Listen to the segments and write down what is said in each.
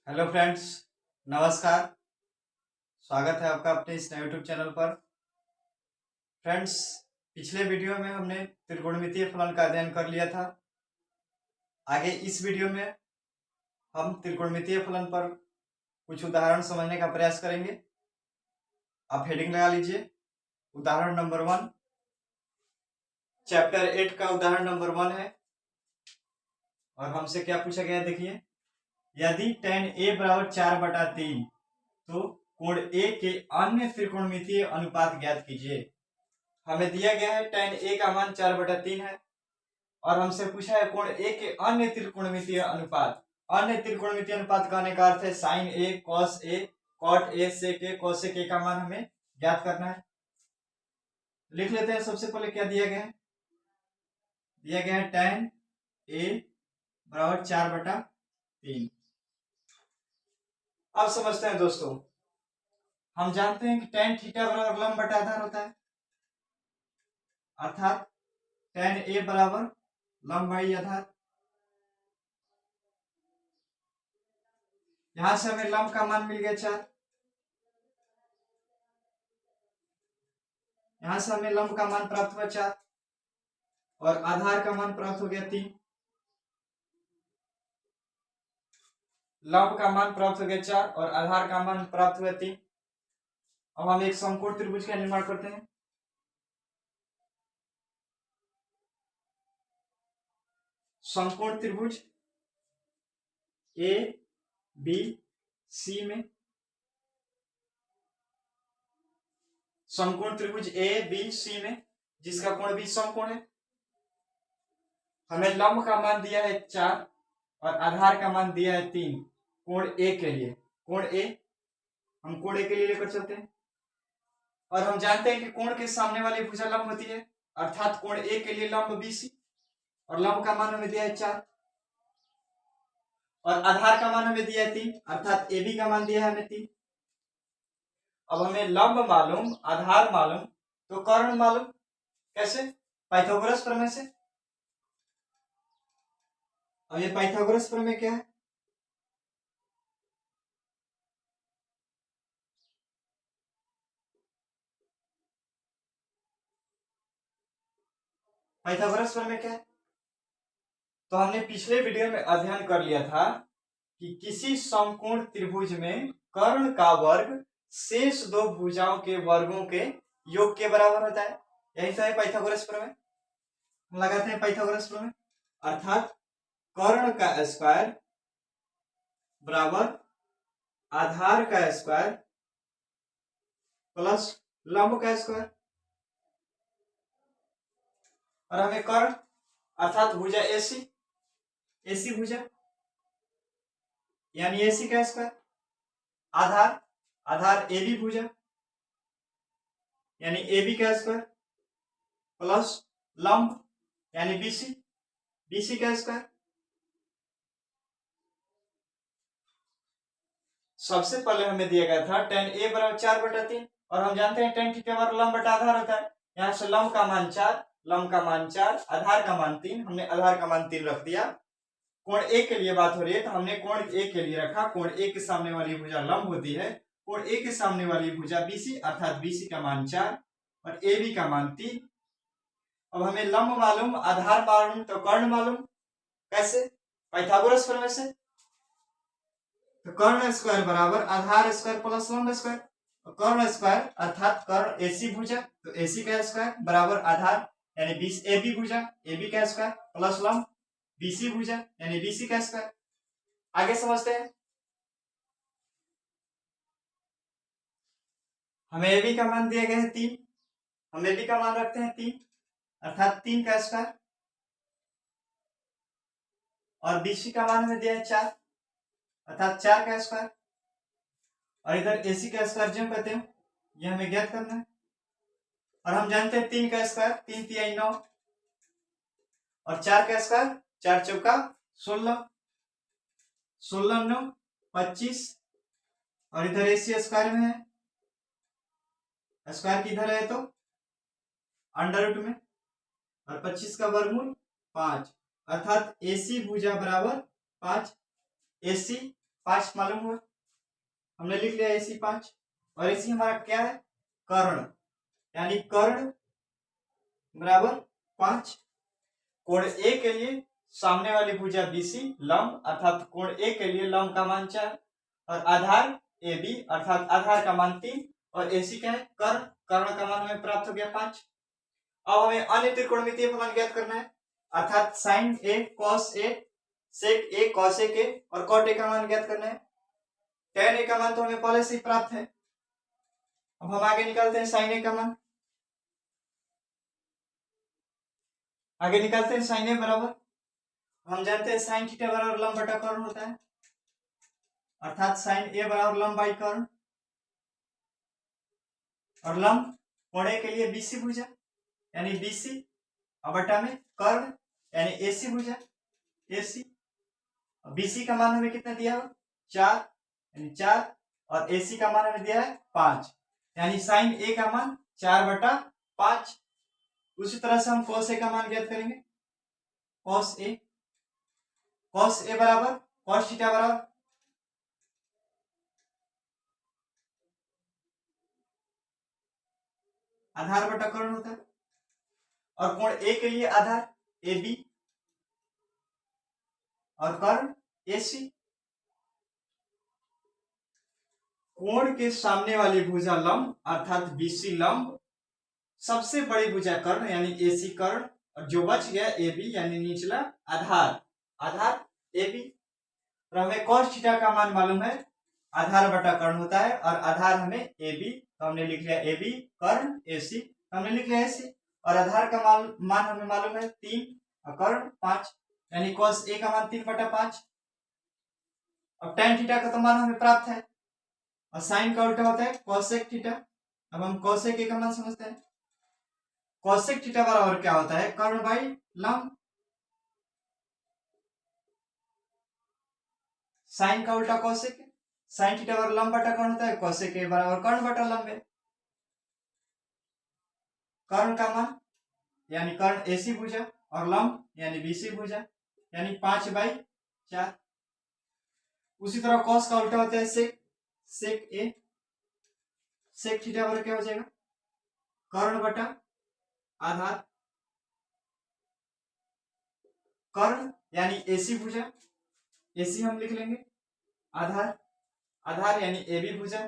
Hello friends, नमस्कार। स्वागत है आपका अपने इस यूट्यूब चैनल पर। फ्रेंड्स, पिछले वीडियो में हमने त्रिकोणमितीय फलन का अध्ययन कर लिया था। आगे इस वीडियो में हम त्रिकोणमितीय फलन पर कुछ उदाहरण समझने का प्रयास करेंगे। आप हेडिंग लगा लीजिए, उदाहरण नंबर 1। चैप्टर 8 का उदाहरण नंबर 1 है और हमसे क्या पूछा गया है, देखिए। यदि tan a बराबर 4/3 तो कोण ए के अन्य त्रिकोणमितीय अनुपात ज्ञात कीजिए। हमें दिया गया है tan a का मान 4/3 है और हमसे पूछा है कोण ए के अन्य त्रिकोणमितीय अनुपात। अन्य त्रिकोणमितीय अनुपात कहने का अर्थ है sin a, cos a, cot a, sec a, cosec a का मान हमें ज्ञात करना है। लिख लेते हैं। सबसे पहले क्या दिया गया है? दिया गया है tan a बराबर 4/3। अब समझते हैं दोस्तों। हम जानते हैं कि tan थीटा बराबर लंब बटा आधार होता है, अर्थात tan a बराबर लंब बाई आधार। यहां से हमें लंब का मान मिल गया 4। यहां से हमें लंब का मान प्राप्त हुआ 4 और आधार का मान प्राप्त हो गया 3। लंब का मान प्राप्त हो गया 4 और आधार का मान प्राप्त हुआ 3। अब हम एक समकोण त्रिभुज का निर्माण करते हैं। समकोण त्रिभुज ए बी सी में, समकोण त्रिभुज ए बी सी में जिसका कोण भी समकोण है। हमें लंब का मान दिया है 4 और आधार का मान दिया है 3। कोण ए के लिए, कोण ए, हम कोण ए के लिए लेकर चलते हैं और हम जानते हैं कि कोण के सामने वाली भुजा लंब होती है, अर्थात कोण ए के लिए लंब बीसी और लंब का मान हमें दिया है 4 और आधार का मान हमें दिया है 3, अर्थात ए बी का मान दिया है हमें 3। अब हमें लंब मालूम, आधार मालूम, तो कर्ण मालूम। कैसे? पाइथागोरस प्रमेय से। अब ये पाइथागोरस प्रमेय क्या है? पाइथागोरस प्रमेय क्या है? तो हमने पिछले वीडियो में अध्ययन कर लिया था कि किसी समकोण त्रिभुज में कर्ण का वर्ग शेष दो भुजाओं के वर्गों के योग के बराबर होता है। यही तो है पाइथागोरस प्रमेय। हम लगाते हैं पाइथागोरस प्रमेय, अर्थात कर्ण का स्क्वायर बराबर आधार का स्क्वायर प्लस लंब का स्क्वायर। और हमें कर्ण अर्थात भुजा एसी, एसी भुजा यानी एसी का square, Aadhaar, Aadhaar A B भुजा यानी ए बी का स्क्वायर प्लस लंब यानी बीसी, बीसी का स्क्वायर। सबसे पहले हमें दिया गया था tan a बराबर 4/3 और हम जानते हैं tan थीटा बराबर लंब बटा आधार होता है। यहां से लंब का मान 4, लंब का मान 4, आधार का मान 3। हमने आधार का मान 3 रख दिया। कोण ए के लिए बात हो रही है तो हमने कोण ए के लिए रखा। कोण ए के सामने वाली भुजा लंब होती है। कोण ए के सामने वाली भुजा बीसी, अर्थात बीसी का मान 4 और ए बी का मान 3। अब हमें लंब मालूम, आधार मालूम, तो कर्ण मालूम। कैसे? पाइथागोरस प्रमेय से। तो कर्ण स्क्वायर बराबर आधार स्क्वायर प्लस लंब स्क्वायर। कर्ण स्क्वायर अर्थात कर्ण एसी भुजा, तो एसी का स्क्वायर बराबर आधार यानी 20 ए बी भुजा, ए बी का स्क्वायर प्लस लंब बीसी भुजा यानी बीसी का स्क्वायर। आगे समझते हैं। हमें ए बी का मान दिया गया है 3। हम ए बी का मान रखते हैं 3, अर्थात 3 का स्क्वायर और बीसी का मान हमें दिया है 4, अर्थात 4 का स्क्वायर और इधर एसी का स्क्वायर जो कहते हैं ये हमें ज्ञात करना है। और हम जानते हैं 3 का स्क्वायर 3 तिहाई 9 और 4 का स्क्वायर 4 चौका 16, 16 9 25 और इधर एसी स्क्वायर में है, स्क्वायर किधर है तो अंडर रूट में, और 25 का वर्गमूल 5, अर्थात एसी भुजा बराबर 5, एसी 5 मालूम हुआ, हमने लिख लिया AC 5। और AC हमारा क्या है, कर्ण, यानी कर्ण बराबर 5। कोण ए के लिए सामने वाली भुजा BC लंब अर्थात कोण ए के लिए लंब का मान 4 और आधार AB अर्थात आधार का मान 3 और AC क्या है, कर्ण, कर्ण का मान हमें प्राप्त हो गया 5। अब हमें अन्य त्रिकोणमितीय फलन ज्ञात करना है अर्थात sign A cos A sec A cos A के और cot A का मान ज्ञात करना है। tan A का मान तो हमें पहले से ही प्राप्त है, अब हम आगे निकालते हैं साइन A का मान। आगे निकालते हैं साइन A बराबर, हम जानते हैं साइन थीटा बराबर लंब बटा कर्ण होता है अर्थात साइन A बराबर लंब बाई कर्ण और लंब कोण A के लिए BC भुजा यानी BC और बटा में कर्ण यानी AC भुजा AC। BC का मान हमें कितना दिया हो, 4 यानी 4 और AC का मान हमें दिया है 5 यानी साइन A का मान 4/5। उसी तरह से हम cos A का मान ज्ञात करेंगे, cos A बराबर cos थीटा बराबर आधार बटा कर्ण होता है और कोण A के लिए आधार AB और कर्ण AC। कोण के सामने वाली भुजा लंब अर्थात BC लंब, सबसे बड़ी भुजा कर्ण यानी AC कर्ण और जो बच गया AB यानी निचला आधार, आधार AB। और हमें cos थीटा का मान मालूम है, आधार बटा कर्ण होता है और आधार हमें AB तो हमने लिख लिया AB कर्ण AC हमने लिख लिया AC और आधार का मान हमें मालूम है 3 और कर्ण 5 यानी cos A का मान 3/5। अब tan थीटा का तो मान हमें प्राप्त है और साइन का उल्टा होता है कोसेक थीटा। अब हम कोसेक A का मान समझते हैं, कोसेक थीटा बराबर क्या होता है, कर्ण बाई लंब, साइन का उल्टा कोसेक, साइन थीटा बराबर लंब बटा कर्ण होता है, कोसेक A बराबर कर्ण बटा लंब है। कर्ण का मान यानी कर्ण AC भुजा और लंब यानी BC भुजा यानी 5/4। उसी तरह cos का उल्टा होता है सेक, सेक A, सेक थीटा बराबर क्या हो जाएगा, कर्ण बटा आधार, कर्ण यानी AC भुजा, AC हम लिख लेंगे आधार, आधार यानी AB भुजा,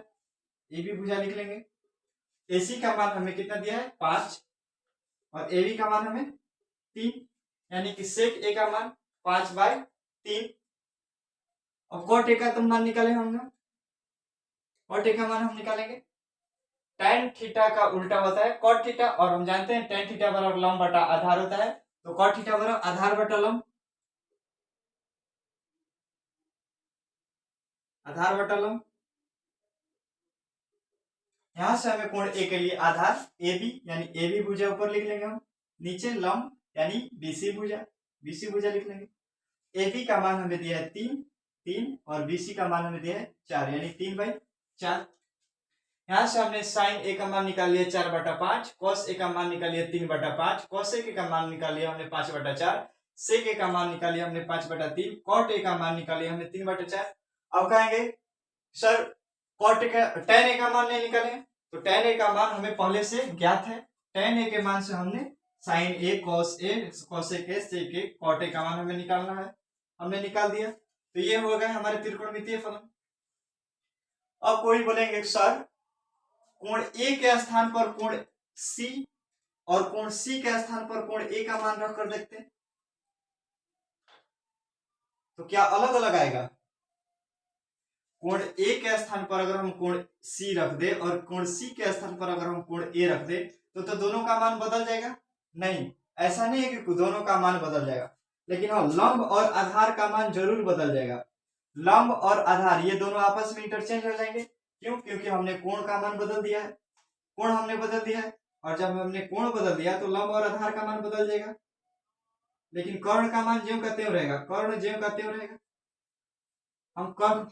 AB भुजा लिख लेंगे। AC का मान हमें कितना दिया है 5 और AB का मान हमें 3 यानी कि सेक A का मान 5/3 और cot A का तो मान निकाले होंगे, cot A का मान हम निकालेंगे। tan थीटा का उल्टा होता है cot थीटा और हम जानते हैं tan थीटा बराबर लंब बटा आधार होता है तो cot थीटा बराबर आधार बटा लंब, आधार बटा लंब। यहां से हमें कोण A के लिए आधार AB यानी AB भुजा ऊपर लिख लेंगे हम, नीचे लंब यानी BC भुजा, BC भुजा लिख लेंगे। AB का मान हमें दिया है 3 और BC का मान हमें दिया है 4 यानी 3/4। यहां से हमने साइन A का मान निकाल लिया 4/5, cos A का मान निकाल लिया 3/5, cosec A का मान निकाल लिया हमने 5/4, sec A का मान निकाल लिया हमने 5/3, cot A का मान निकाल लिया हमने 3/4। अब कहेंगे सर cot A का tan A का मान नहीं निकाले तो tan A का मान हमें पहले से ज्ञात है, tan A के मान से हमने sin A cos A cosec A sec A cot A का मान हमें निकालना है, हमने निकाल दिया तो ये हो गए हमारे त्रिकोणमितीय फलन। अब कोई बोलेंगे सर कोण A के स्थान पर कोण C और कोण C के स्थान पर कोण A का मान रख कर देखते हैं तो क्या अलग अलग आएगा। कोण A के स्थान पर अगर हम कोण C रख दे और कोण C के स्थान पर अगर हम कोण A रख दे तो दोनों का मान बदल जाएगा, नहीं ऐसा नहीं है कि दोनों का मान बदल जाएगा, लेकिन हाँ लंब और आधार का मान जरूर बदल जाएगा। लंब और आधार ये दोनों आपस में इंटरचेंज हो जाएंगे, क्यों, क्योंकि हमने कोण का मान बदल दिया है, कोण हमने बदल दिया है और जब हमने कोण बदल दिया तो लंब और आधार का मान बदल जाएगा, लेकिन कर्ण का मान ज्यों का त्यों रहेगा, कर्ण ज्यों का त्यों रहेगा। हम कर्ण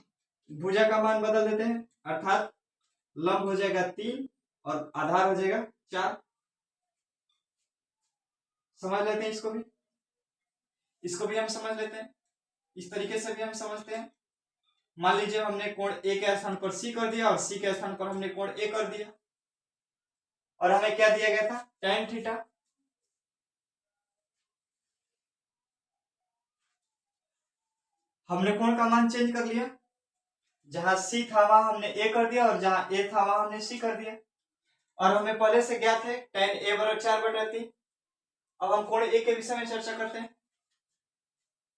भुजा का मान बदल देते हैं अर्थात लंब हो जाएगा 3 और आधार हो जाएगा 4। समझ लेते हैं इसको भी हम समझ लेते हैं, इस तरीके से भी हम समझते हैं। मान लीजिए हमने कोण ए के स्थान पर सी कर दिया और सी के स्थान पर हमने कोण ए कर दिया, और हमें क्या दिया गया था, tan थीटा। हमने कोण का मान चेंज कर लिया, जहां सी था वहां हमने ए कर दिया और जहां ए था वहां हमने सी कर दिया, और हमें पहले से ज्ञात है tan a बराबर 4/3। अब हम कोण ए के विषय में चर्चा करते हैं।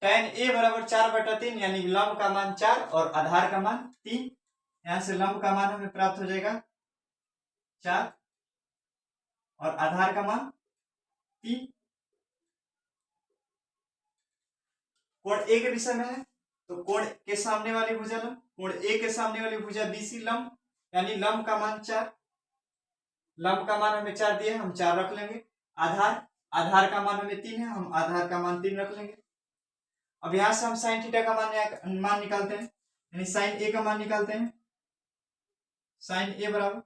tan a बराबर 4/3 यानी लंब का मान 4 और आधार का मान 3। यहां से लंब का मान हमें प्राप्त हो जाएगा 4 और आधार का मान 3। कोण ए के विषय में है, तो कोण के सामने वाली भुजा लंब, कोण ए के सामने वाली भुजा बीसी लंब, यानी लंब का मान 4। लंब का मान हमें 4 दिया है, हम 4 रख लेंगे। आधार, आधार का मान हमें 3 है, हम आधार का मान 3 रख लेंगे। अब यहां से हम साइन थीटा का मान निकालते हैं, यानी साइन ए का मान निकालते हैं। साइन ए बराबर,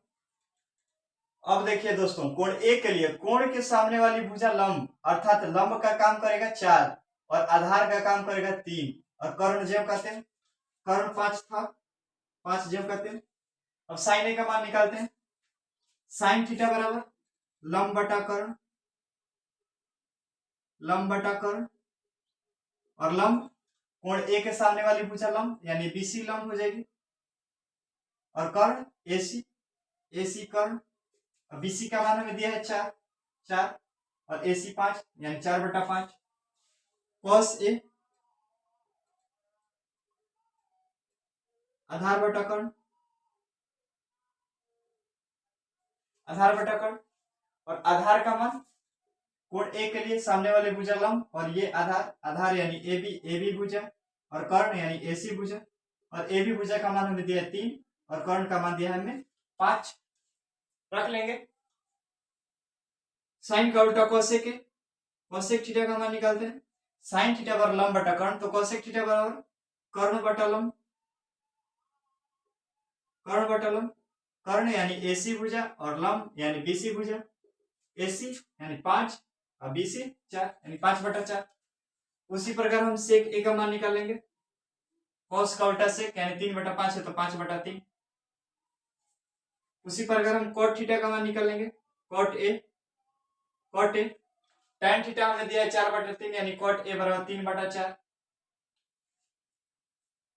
अब देखिए दोस्तों, कोण ए के लिए कोण के सामने वाली भुजा लंब, अर्थात लंब का काम करेगा 4 और आधार का काम करेगा 3, और कर्ण ज्यों कहते हैं, कर्ण 5 था, 5 ज्यों कहते हैं। अब साइन ए का मान निकालते हैं। साइन थीटा बराबर लंब बटा कर्ण, लंब बटा कर्ण, और लंब कोण ए के सामने वाली भुजा लंब यानी बीसी लंब हो जाएगी, और कर्ण एसी, एसी कर्ण। बीसी का मान हमें दिया है 4, 4 और एसी 5 यानी 4/5। कॉस ए आधार बटा कर्ण, आधार बटा कर्ण, और आधार का मान कोण ए के लिए सामने वाले भुजा लंब, और ये आधार, आधार यानी ए बी, ए बी भुजा, और कर्ण यानी एसी भुजा, और ए बी भुजा का मान हमें दिया है 3 और कर्ण का मान दिया है हमें 5, रख लेंगे। साइन का उल्टा कोसेक है, कोसेक थीटा का मान निकालते हैं। साइन थीटा बराबर लंब बटा कर्ण, तो कोसेक थीटा बराबर कर्ण बटा लंब, कर्ण बटा लंब, कर्ण यानी एसी भुजा और लंब यानी बीसी भुजा, एसी यानी 5 और बीसी 4 यानी 5/4। उसी प्रकार हम सेक ए का मान निकालेंगे। कॉस का उल्टा सेक यानी 3/5 है तो 5/3। उसी प्रकार हम कॉट थीटा का मान निकालेंगे। Cot A, cot A, tan theta हमें दिया है 4/3 यानी कॉट ए बराबर 3/4।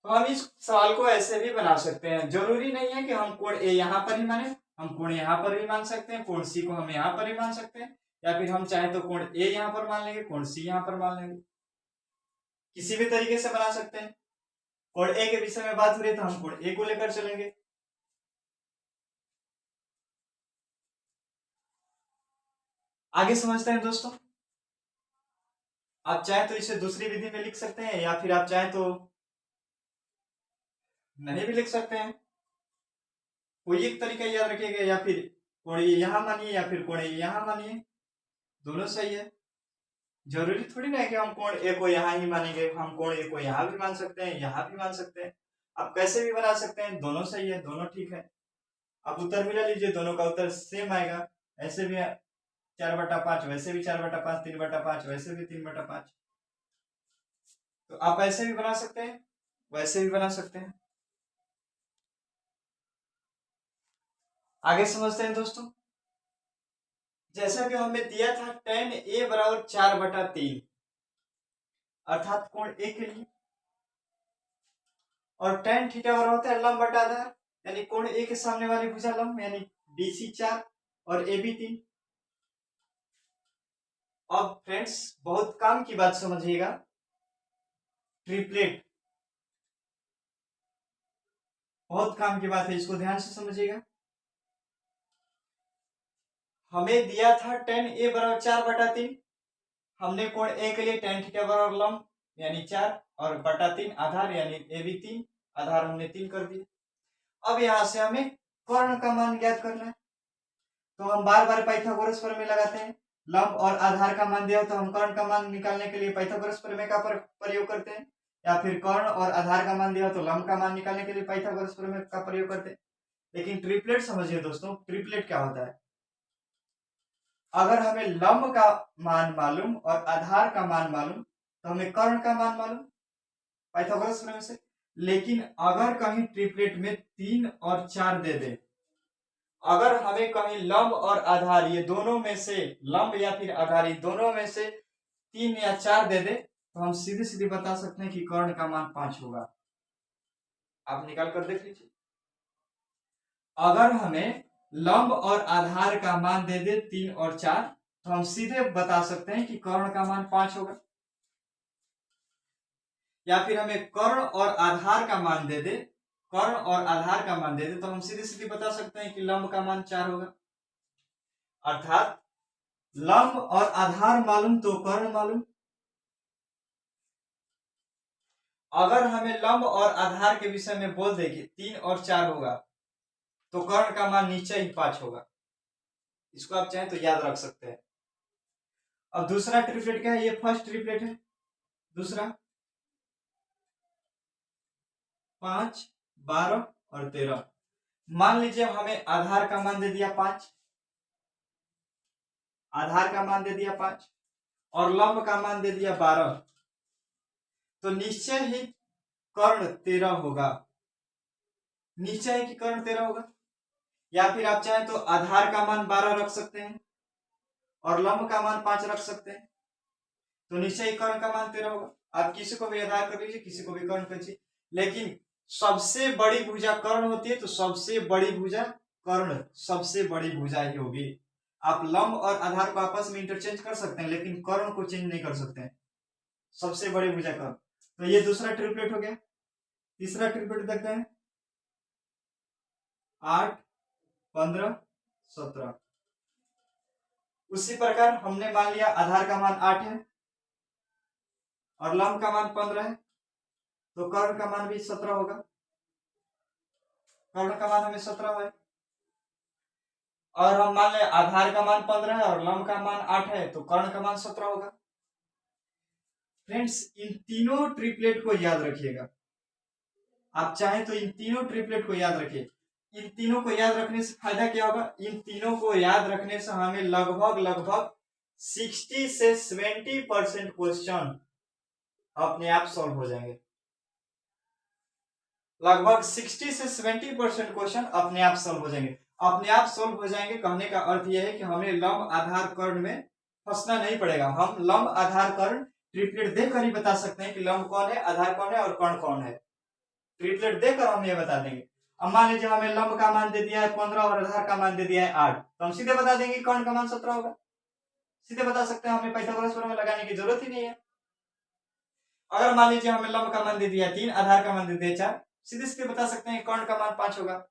तो हम इस सवाल को ऐसे भी बना सकते हैं, जरूरी नहीं है कि हम कोण ए यहाँ पर ही माने, हम कोण यहाँ पर भी मान सकते हैं, कोण सी को हम यहाँ पर ही मान सकते हैं, या फिर हम चाहे तो कोण ए यहाँ पर मान लेंगे, कोण सी यहाँ पर मान लेंगे, किसी भी तरीके से बना सकते हैं। कोण ए के विषय में बात हो रही है तो हम कोण ए को लेकर चलेंगे। आगे समझते हैं दोस्तों। आप चाहे तो इसे दूसरी विधि में लिख सकते हैं, या फिर आप चाहे तो नहीं भी लिख सकते हैं। कोई एक तरीका याद रखिएगा, या फिर कोण ए यहाँ मानिए या फिर कोण ए यहाँ मानिए, दोनों सही है। जरूरी थोड़ी ना है कि हम कोण ए को यहाँ ही मानेंगे, हम कोण ए को यहाँ भी मान सकते हैं, यहाँ भी मान सकते हैं। आप कैसे भी बना सकते हैं, दोनों सही है, दोनों ठीक है। आप उत्तर मिला लीजिए, दोनों का उत्तर सेम आएगा। ऐसे भी 4/5, वैसे भी 4/5, 3/5, वैसे भी 3/5। तो आप ऐसे भी बना सकते हैं, वैसे भी बना सकते हैं। आगे समझते हैं दोस्तों। जैसा कि हमें दिया था tan a बराबर 4/3, अर्थात कोण ए के लिए, और tan थीटा बराबर होता है लंब बटा आधार, यानी कोण ए के सामने वाली भुजा लंब यानी BC 4 और AB 3। अब फ्रेंड्स बहुत काम की बात समझिएगा, ट्रिपलेट बहुत काम की बात है, इसको ध्यान से समझिएगा। हमें दिया था tan a बराबर 4/3, हमने कोण ए के लिए tan थीटा बराबर लंब यानी 4 और बटा 3 आधार यानी AB 3, आधार हमने 3 कर दिया। अब यहां से हमें कर्ण का मान ज्ञात करना है, तो हम बार बार पाइथागोरस प्रमेय लगाते हैं। लंब और आधार का मान दिया हो तो हम कर्ण का मान निकालने के लिए पाइथागोरस प्रमेय का प्रयोग करते हैं, या फिर कर्ण और आधार का मान दिया हो तो लंब का मान निकालने के लिए पाइथागोरस प्रमेय का प्रयोग करते हैं। लेकिन ट्रिपलेट समझिए दोस्तों, ट्रिपलेट क्या होता है। अगर हमें लंब का मान मालूम और आधार का मान मालूम तो हमें कर्ण का मान मालूम पाइथागोरस प्रमेय से, लेकिन अगर कहीं ट्रिपलेट में 3 और 4 दे दे, अगर हमें कहीं लंब और आधार ये दोनों में से, लंब या फिर आधार ये दोनों में से 3 या 4 दे दे, तो हम सीधे सीधे बता सकते हैं कि कर्ण का मान 5 होगा। आप निकाल कर देख लीजिए। अगर हमें लंब और आधार का मान दे दे 3 और 4, तो हम सीधे बता सकते हैं कि कर्ण का मान 5 होगा। या फिर हमें कर्ण और आधार का मान दे दे, कर्ण और आधार का मान दे दे, तो हम सीधे सीधे बता सकते हैं कि लंब का मान 4 होगा। अर्थात लंब और आधार मालूम तो कर्ण मालूम। अगर हमें लंब और आधार के विषय में बोल दे कि 3 और 4 होगा, तो कर्ण का मान नीचे ही 5 होगा। इसको आप चाहें तो याद रख सकते हैं। अब दूसरा ट्रिपलेट क्या है? ये फर्स्ट ट्रिपलेट है। दूसरा 5, 12 और 13। मान लीजिए हमें आधार का मान दे दिया 5, आधार का मान दे दिया 5 और लंब का मान दे दिया 12, तो निश्चय ही कर्ण 13 होगा। निश्चय है कि कर्ण 13 होगा। या फिर आप चाहें तो आधार का मान 12 रख सकते हैं और लंब का मान 5 रख सकते हैं, तो निश्चय ही कर्ण का मान 13 होगा। आप किसी को भी आधार कर लीजिए, किसी को भी कर्ण कर लीजिए, लेकिन सबसे बड़ी भुजा कर्ण होती है, तो सबसे बड़ी भुजा कर्ण, सबसे बड़ी भुजा ही होगी। आप लंब और आधार को आपस में इंटरचेंज कर सकते हैं, लेकिन कर्ण को चेंज नहीं कर सकते हैं। सबसे बड़ी भुजा कर्ण। तो ये दूसरा ट्रिपलेट हो गया। तीसरा ट्रिपलेट देखते हैं। 8, 15, 17। उसी प्रकार हमने मान लिया आधार का मान 8 है और लंब का मान 15 है, तो कर्ण का मान भी 17 होगा। कर्ण का मान हमें 17 है। और हम मान ले आधार का मान 15 है और लंब का मान 8 है, तो कर्ण का मान 17 होगा। फ्रेंड्स, इन तीनों ट्रिपलेट को याद रखिएगा। आप चाहें तो इन तीनों ट्रिपलेट को याद रखिए। इन तीनों को याद रखने से फायदा क्या होगा? इन तीनों को याद रखने से हमें लगभग 60 से 70% क्वेश्चन अपने आप सॉल्व हो जाएंगे। लगभग 60 से 70% क्वेश्चन अपने आप सॉल्व हो जाएंगे। अपने आप सॉल्व हो जाएंगे कहने का अर्थ यह है कि हमें लंब आधार कर्ण में फंसना नहीं पड़ेगा। हम लंब आधार कर्ण ट्रिपलेट देखकर ही बता सकते हैं कि लंब कौन है, आधार कौन है और कर्ण कौन है। ट्रिपलेट देखकर हम ये बता देंगे। अब मान लीजिए हमें लंब का मान दे दिया है 15 और आधार का मान दे दिया है 8, तो हम सीधे बता देंगे कर्ण का मान 17 होगा। सीधे बता सकते हैं, हमें पाइथागोरस थ्योरम में लगाने की जरूरत ही नहीं है। अगर मान लीजिए हमें लंब का मान दे दिया 3, आधार का मान दे दिया 4, सीधे सीधे बता सकते हैं कर्ण का मान 5 होगा।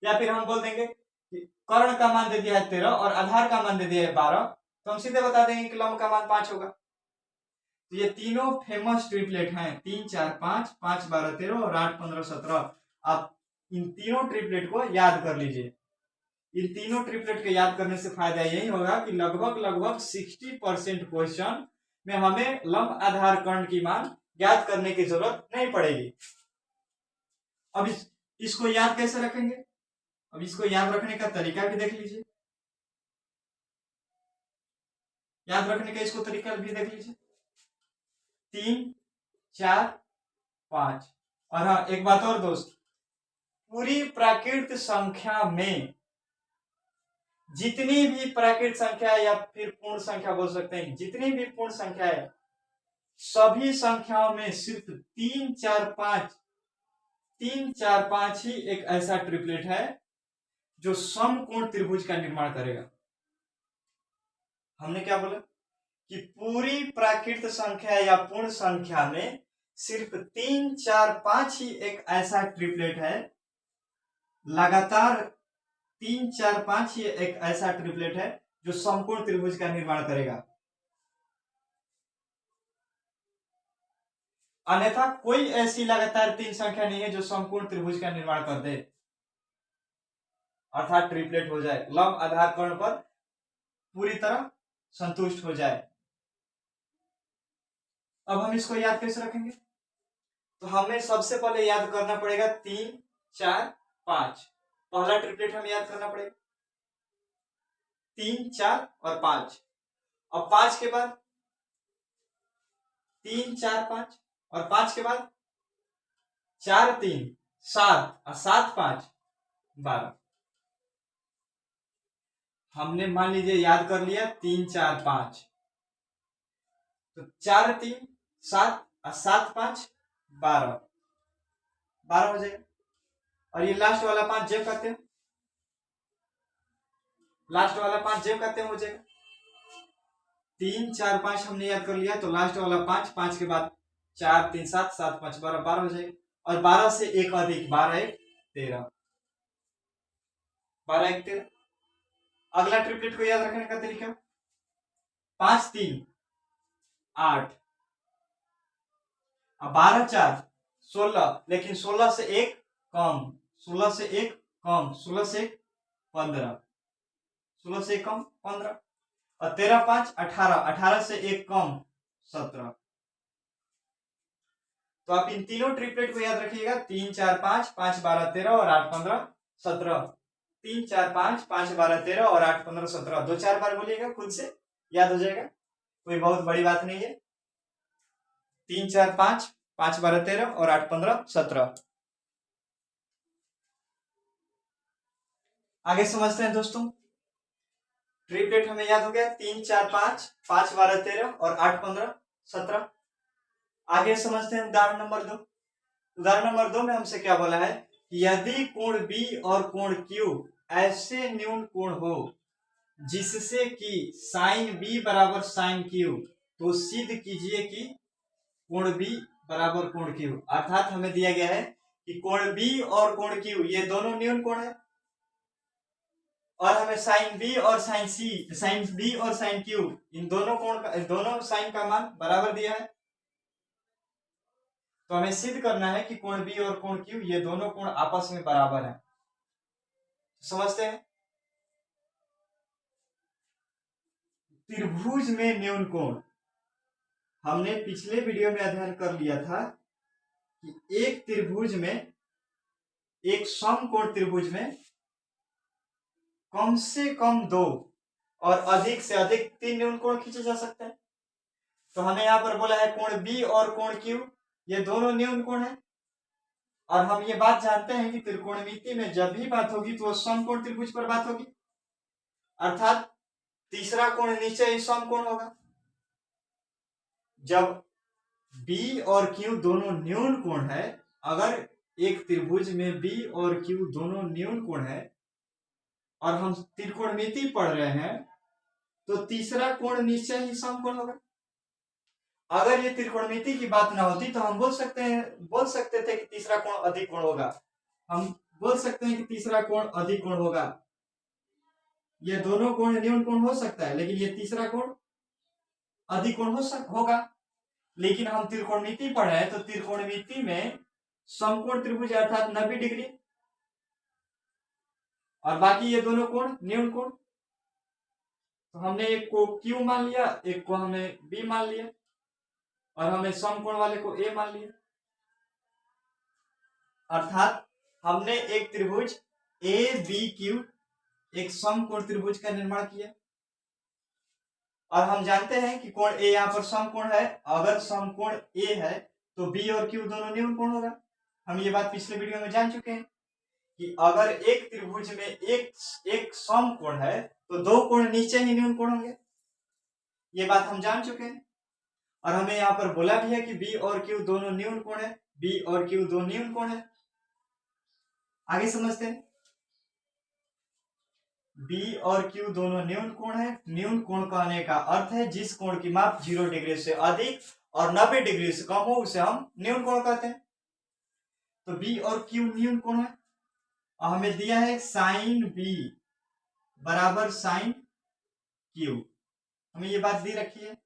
या फिर हम बोल देंगे कि कर्ण का मान दे दिया है 13 और आधार का मान दे दिया है 12, तो हम सीधे बता देंगे कि लंब का मान 5 होगा। तो ये तीनों फेमस ट्रिपलेट हैं, 3, 4, 5, 5, 12, 13 और 8, 15, 17। आप इन तीनों ट्रिपलेट को याद कर लीजिए। इन तीनों ट्रिपलेट के याद करने से फायदा यही होगा कि लगभग 60% क्वेश्चन में हमें लंब आधार कर्ण की मान याद करने की जरूरत नहीं पड़ेगी। अब इसको याद कैसे रखेंगे? अब इसको याद रखने का तरीका भी देख लीजिए। याद रखने का इसको तरीका भी देख लीजिए। 3, 4, 5। और हाँ, एक बात और दोस्त, पूरी प्राकृत संख्या में जितनी भी प्राकृत संख्या या फिर पूर्ण संख्या बोल सकते हैं, जितनी भी पूर्ण संख्या है, सभी संख्याओं में सिर्फ 3, 4, 5 ही एक ऐसा ट्रिपलेट है जो समकोण त्रिभुज का निर्माण करेगा। हमने क्या बोला कि पूरी प्राकृत संख्या या पूर्ण संख्या में सिर्फ 3, 4, 5 ही एक ऐसा ट्रिपलेट है, लगातार 3, 4, 5 ही एक ऐसा ट्रिपलेट है जो समकोण त्रिभुज का निर्माण करेगा। अन्यथा कोई ऐसी लगातार 3 संख्या नहीं है जो समकोण त्रिभुज का निर्माण कर दे, अर्थात ट्रिपलेट हो जाए, लंब आधार कर्ण पर पूरी तरह संतुष्ट हो जाए। अब हम इसको याद कैसे रखेंगे? तो हमें सबसे पहले याद करना पड़ेगा 3, 4, 5। पहला ट्रिपलेट हमें याद करना पड़ेगा 3, 4 और 5। अब 5 के बाद 3, 4, 5 और 5 के बाद 4 3 7 और 7 5 12। हमने मान लीजिए याद कर लिया 3 4 5, तो 4 3 7 और 7 5 12, 12 हो जाएगा। और ये लास्ट वाला 5 जेब करते हैं, लास्ट वाला 5 जेब करते हैं, हो जाएगा 3 4 5 हमने याद कर लिया, तो लास्ट वाला 5, 5 के बाद 4 3 7 7 5 12, 12 हो जाएगा। और 12 से एक अधिक 12 1 13, 12 1 13। अगला ट्रिपलेट को याद रखने का तरीका 5 3 8, 12 4 16, लेकिन 16 से एक कम, 16 से एक कम, 16 से 15, 16 से एक कम 15, और 13 5 18, 18 से एक कम 17। तो आप इन तीनों ट्रिपलेट को याद रखिएगा 3 4 5, 5 12 13 और 8 15 17। 3 4 5, 5 12 13 और 8 15 17, 2-4 बार बोलिएगा, खुद से याद हो जाएगा, कोई बहुत बड़ी बात नहीं है। 3 4 5, 5 12 13 और 8 15 17। आगे समझते हैं दोस्तों। ट्रिपलेट हमें याद हो गया 3 4 5, 5 12 13 और 8 15 17। आगे समझते हैं उदाहरण नंबर 2। उदाहरण नंबर 2 में हमसे क्या बोला है, यदि कोण बी और कोण क्यू ऐसे न्यून कोण हो जिससे कि साइन बी बराबर साइन क्यू, तो सिद्ध कीजिए कि कोण बी बराबर कोण क्यू। अर्थात हमें दिया गया है कि कोण बी और कोण क्यू ये दोनों न्यून कोण है, और हमें साइन बी और साइन बी और साइन क्यू इन दोनों कोण का, दोनों साइन का मान बराबर दिया है। तो हमें सिद्ध करना है कि कोण बी और कोण क्यू ये दोनों कोण आपस में बराबर हैं। समझते हैं। त्रिभुज में न्यून कोण, हमने पिछले वीडियो में अध्ययन कर लिया था कि एक त्रिभुज में, एक समकोण त्रिभुज में कम से कम 2 और अधिक से अधिक 3 न्यून कोण खींचे जा सकते हैं। तो हमें यहाँ पर बोला है कोण बी और कोण क्यू ये दोनों न्यून कोण है, और हम ये बात जानते हैं कि त्रिकोणमिति में जब भी बात होगी तो समकोण त्रिभुज पर बात होगी, अर्थात तीसरा कोण नीचे ही समकोण होगा। जब बी और क्यू दोनों न्यून कोण है, अगर एक त्रिभुज में बी और क्यू दोनों न्यून कोण है और हम त्रिकोणमिति पढ़ रहे हैं, तो तीसरा कोण निश्चय ही समकोण होगा। अगर ये त्रिकोणमिति की बात ना होती तो हम बोल सकते थे कि तीसरा कोण अधिक कोण होगा, हम बोल सकते हैं कि तीसरा कोण अधिक कोण होगा, ये दोनों कोण न्यून कोण हो सकता है, लेकिन ये तीसरा कोण अधिक कोण होगा। लेकिन हम त्रिकोणमिति पढ़ रहे हैं, तो त्रिकोणमिति में समकोण त्रिभुज अर्थात 90 डिग्री, और बाकी ये दोनों कोण न्यून कोण। तो हमने एक को क्यू मान लिया, एक को हमने बी मान लिया, और हमने समकोण वाले को ए मान लिया। अर्थात हमने एक त्रिभुज ए बी क्यू, एक समकोण त्रिभुज का निर्माण किया, और हम जानते हैं कि कोण ए यहाँ पर समकोण है। अगर समकोण ए है तो बी और क्यू दोनों न्यून कोण होगा। हम ये बात पिछले वीडियो में जान चुके हैं कि अगर एक त्रिभुज में एक समकोण है तो 2 कोण नीचे ही न्यून कोण होंगे, ये बात हम जान चुके हैं। और हमें यहाँ पर बोला भी है कि बी और क्यू दोनों न्यून कोण है, बी और क्यू दो न्यून कोण है। आगे समझते हैं। बी और क्यू दोनों न्यून कोण है। न्यून कोण कहने का अर्थ है जिस कोण की माप 0 डिग्री से अधिक और 90 डिग्री से कम हो उसे हम न्यून कोण कहते हैं। तो बी और क्यू न्यून कोण है, और हमें दिया है साइन बी बराबर साइन क्यू, हमें ये बात दी रखी है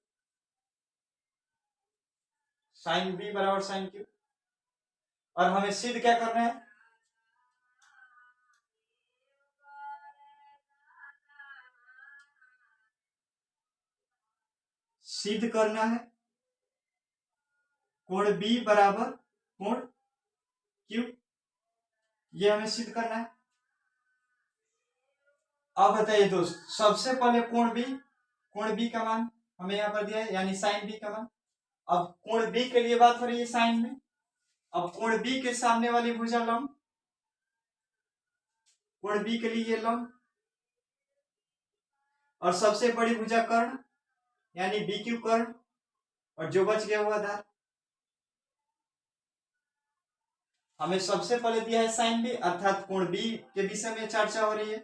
साइन बी बराबर साइन क्यू। और हमें सिद्ध क्या करना है, सिद्ध करना है कोण बी बराबर कोण क्यू, ये हमें सिद्ध करना है। अब बताइए दोस्त, सबसे पहले कोण बी का मान हमें यहाँ पर दिया है, यानी साइन बी का मान। अब कोण बी के लिए बात हो रही है साइन में, अब कोण बी के सामने वाली भुजा लंब, कोण बी के लिए ये लंब, और सबसे बड़ी भुजा कर्ण यानी बी क्यू कर्ण, और जो बच गया वो आधार। हमें सबसे पहले दिया है साइन बी, अर्थात कोण बी के विषय में चर्चा हो रही है।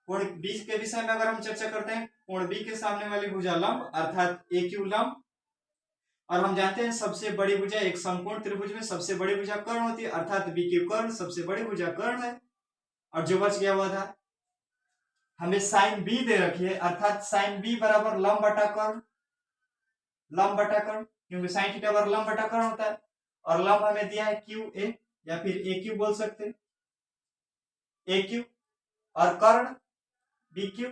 कोण बी के विषय में अगर हम चर्चा करते हैं, कोण बी के सामने वाली भुजा लंब अर्थात ए क्यू लंब, और हम जानते हैं सबसे बड़ी भुजा एक समकोण त्रिभुज में सबसे बड़ी भुजा कर्ण होती है, अर्थात बी क्यू कर्ण सबसे बड़ी भुजा कर्ण है, और जो बच गया वो आधार। हमें साइन बी दे रखी है, अर्थात साइन बी बराबर लंब बटा कर्ण, लंब बटा कर्ण, क्योंकि साइन थीटा बराबर लंब बटा कर्ण होता है, और लंब हमें दिया है क्यू ए या फिर ए क्यू बोल सकते हैं, ए क्यू, और कर्ण बी क्यू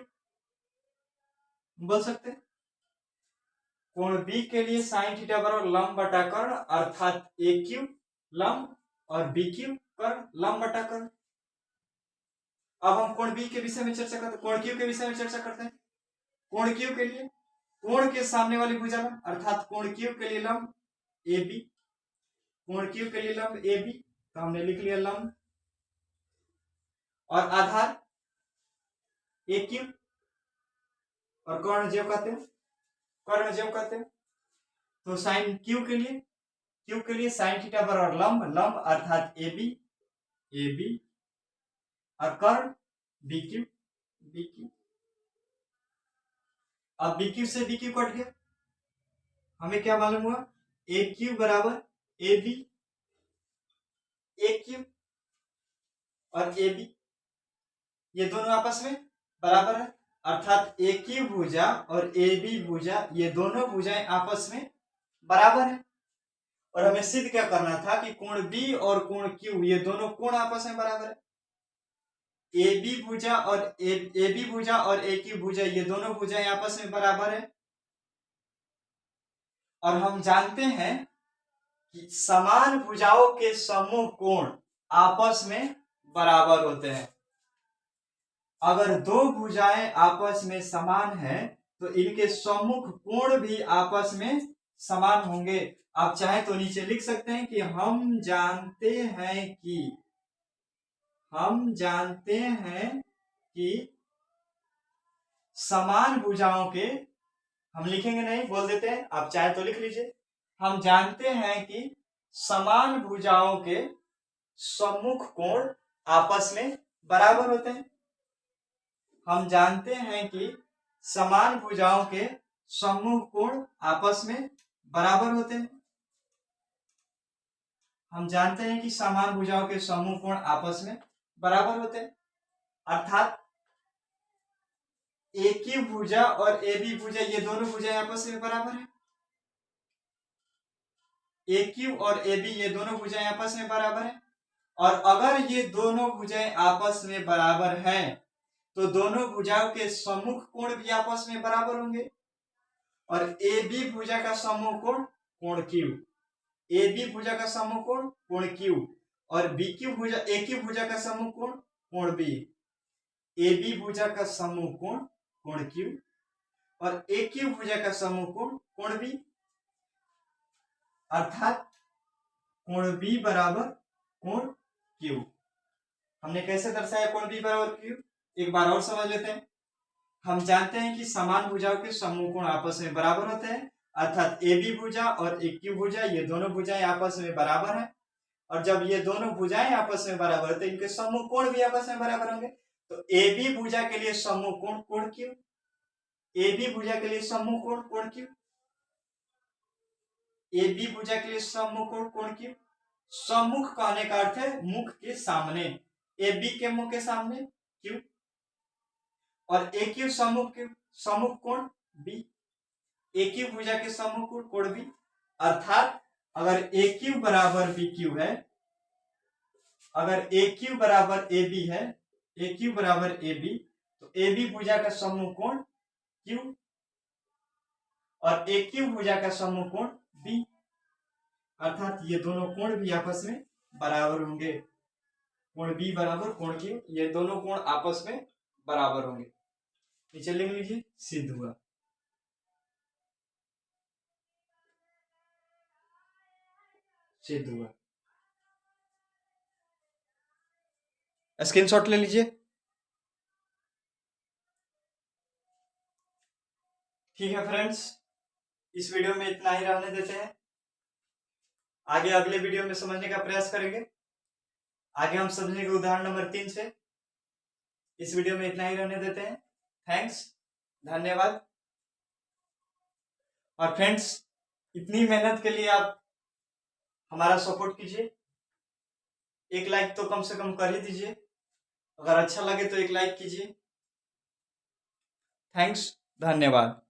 बोल सकते हैं। कोण बी के लिए साइन थीटा बराबर लंब बटा कर्ण, अर्थात ए क्यू लंब और बी क्यू कर्ण लंब बटा कर्ण। अब हम कोण बी के विषय में चर्चा करते हैं, कोण क्यू के विषय में चर्चा करते हैं। कोण क्यू के लिए कोण के सामने वाली भुजा लंब, अर्थात कोण क्यू के लिए लंब ए बी, कोण क्यू के लिए लंब ए बी, तो हमने लिख लिया लंब, और आधार ए क्यू, और कर्ण ज्यों कहते हैं, कर्ण ज्यों कहते हैं। तो साइन क्यू के लिए साइन थीटा बराबर लंब, लंब अर्थात ए बी, और कर्ण बी क्यू, बी क्यू। अब बी क्यू से बी क्यू कट गया, हमें क्या मालूम हुआ, ए क्यू बराबर ए बी, ए क्यू और ए बी ये दोनों आपस में बराबर है, अर्थात ए क्यू भुजा और ए बी भुजा ये दोनों भुजाएं आपस में बराबर है। और हमें सिद्ध क्या करना था कि कोण बी और कोण क्यू ये दोनों कोण आपस में बराबर है। ए बी भुजा और ए क्यू भुजा ये दोनों भुजाएं आपस में बराबर है, और हम जानते हैं कि समान भुजाओं के समूह कोण आपस में बराबर होते हैं। अगर दो भुजाएं आपस में समान हैं तो इनके सम्मुख कोण भी आपस में समान होंगे। आप चाहे तो नीचे लिख सकते हैं कि हम जानते हैं कि समान भुजाओं के, हम लिखेंगे नहीं, बोल देते हैं, आप चाहे तो लिख लीजिए। हम जानते हैं कि समान भुजाओं के सम्मुख कोण आपस में बराबर होते हैं। हम जानते हैं कि समान भुजाओं के सम्मुख कोण आपस में बराबर होते हैं। हम जानते हैं कि समान भुजाओं के समूह कोण आपस में बराबर होते हैं, अर्थात ए क्यू भुजा और ए बी भुजा ये दोनों भुजाएं आपस में बराबर है। ए क्यू और ए बी ये दोनों भुजाएं आपस में बराबर है, और अगर ये दोनों भुजाएं आपस में बराबर हैं तो दोनों भुजाओं के सम्मुख कोण भी आपस में बराबर होंगे। और ए बी भुजा का सम्मुख कोण कोण क्यू, ए बी भुजा का सम्मुख कोण कोण क्यू, और बी क्यू भुजा ए क्यू भुजा का सम्मुख कोण कोण बी, ए बी भुजा का सम्मुख कोण कोण क्यू और ए क्यू भुजा का सम्मुख कोण कोण बी, अर्थात कोण बी बराबर कोण क्यू। हमने कैसे दर्शाया कोण बी बराबर क्यू, एक बार और समझ लेते हैं। हम जानते हैं कि समान भुजाओं के समूह कोण आपस में बराबर होते हैं, अर्थात ए बी भुजा और ए क्यू भुजा ये दोनों भुजाएं आपस में बराबर हैं, और जब ये दोनों भुजाएं आपस में बराबर है तो इनके समूह कोण भी आपस में बराबर होंगे। तो ए बी भुजा के लिए समूह कोण कोण क्यू, ए बी भुजा के लिए समूह कोण कोण क्यू, ए बी भुजा के लिए सम्मुख कोण कोण क्यू। सम्मुख कहने का अर्थ है मुख के सामने, ए बी के मुख के सामने क्यू, और ए क्यू सम्मुख कोण बी, ए क्यू भुजा के सम्मुख कोण कोण बी, अर्थात अगर ए क्यू बराबर बी क्यू है, अगर ए क्यू बराबर ए बी है, ए क्यू बराबर ए बी, तो ए बी भुजा का सम्मुख कोण क्यू और ए क्यू भुजा का सम्मुख कोण बी, अर्थात ये दोनों कोण भी आपस में बराबर होंगे। कोण बी बराबर कोण क्यू, ये दोनों कोण आपस में बराबर होंगे। नीचे लिख लीजिए, सिद्ध हुआ। सिद्ध हुआ। स्क्रीनशॉट ले लीजिए। ठीक है फ्रेंड्स, इस वीडियो में इतना ही रहने देते हैं। आगे अगले वीडियो में समझने का प्रयास करेंगे। आगे हम समझेंगे उदाहरण नंबर 3 से। इस वीडियो में इतना ही रहने देते हैं। थैंक्स, धन्यवाद। और फ्रेंड्स, इतनी मेहनत के लिए आप हमारा सपोर्ट कीजिए। एक लाइक तो कम से कम कर ही दीजिए। अगर अच्छा लगे तो एक लाइक कीजिए। थैंक्स, धन्यवाद।